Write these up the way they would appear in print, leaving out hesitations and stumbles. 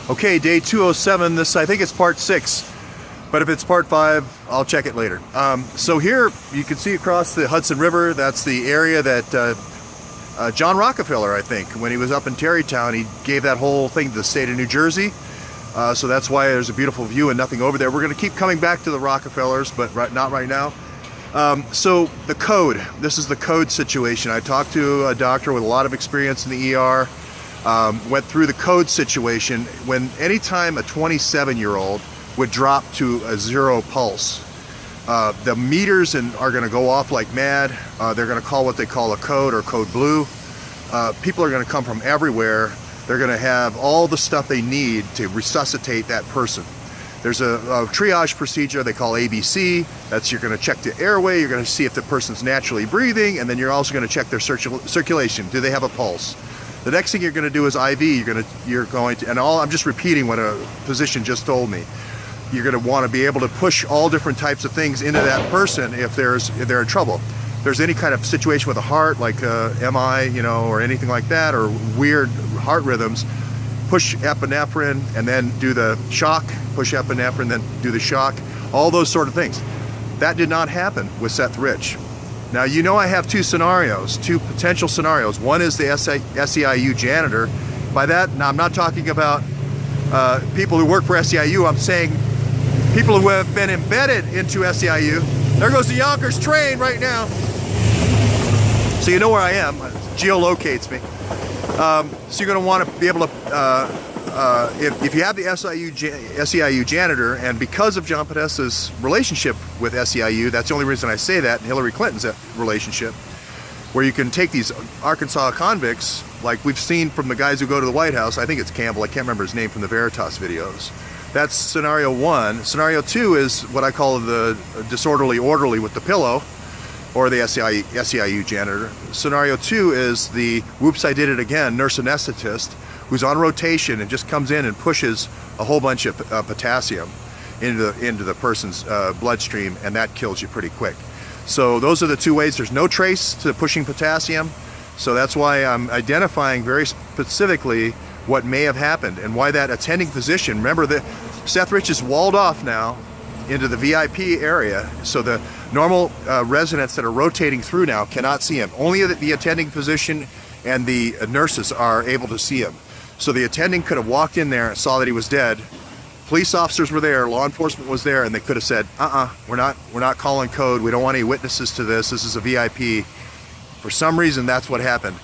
Okay, day 207. This, I think it's part 6, but if it's part 5, I'll check it later. So here you can see across the Hudson River, that's the area that John Rockefeller, I think, when he was up in Tarrytown, he gave that whole thing to the state of New Jersey. So that's why there's a beautiful view and nothing over there. We're going to keep coming back to the Rockefellers, but not right now. So the code, this is the code situation. I talked to a doctor with a lot of experience in the ER, went through the code situation. When anytime a 27-year-old would drop to a 0 pulse, the meters are going to go off like mad. They're going to call what they call a code or code blue. People are going to come from everywhere. They're going to have all the stuff they need to resuscitate that person. There's a triage procedure they call ABC. That's, you're going to check the airway, you're going to see if the person's naturally breathing, and then you're also going to check their circulation. Do they have a pulse? The next thing you're going to do is IV. You're going to, and I'm just repeating what a physician just told me. You're going to want to be able to push all different types of things into that person if they're in trouble. If there's any kind of situation with a heart, like MI, or anything like that, or weird heart rhythms, push epinephrine and then do the shock, push epinephrine, then do the shock, all those sort of things. That did not happen with Seth Rich. Now, I have two potential scenarios. One is the SEIU janitor. By that, now I'm not talking about people who work for SEIU, I'm saying people who have been embedded into SEIU. There goes the Yonkers train right now. So you know where I am, it geolocates me. So you're going to want to be able to, if you have the SEIU janitor, and because of John Podesta's relationship with SEIU, that's the only reason I say that, and Hillary Clinton's relationship, where you can take these Arkansas convicts, like we've seen from the guys who go to the White House. I think it's Campbell, I can't remember his name from the Veritas videos. That's scenario 1. Scenario 2 is what I call the disorderly orderly with the pillow, or the SEIU janitor. Scenario 2 is the whoops I did it again nurse anesthetist, who's on rotation and just comes in and pushes a whole bunch of potassium into the person's bloodstream, and that kills you pretty quick. So those are the two ways. There's no trace to pushing potassium, so that's why I'm identifying very specifically what may have happened and why that attending physician, remember that Seth Rich is walled off now into the VIP area, so the normal residents that are rotating through now cannot see him. Only the attending physician and the nurses are able to see him. So the attending could have walked in there and saw that he was dead. Police officers were there, law enforcement was there, and they could have said, we're not calling code, we don't want any witnesses to this, this is a VIP. For some reason, that's what happened.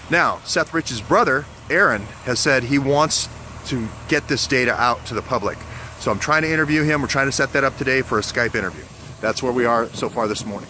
Now, Seth Rich's brother, Aaron, has said he wants to get this data out to the public. So I'm trying to interview him. We're trying to set that up today for a Skype interview. That's where we are so far this morning.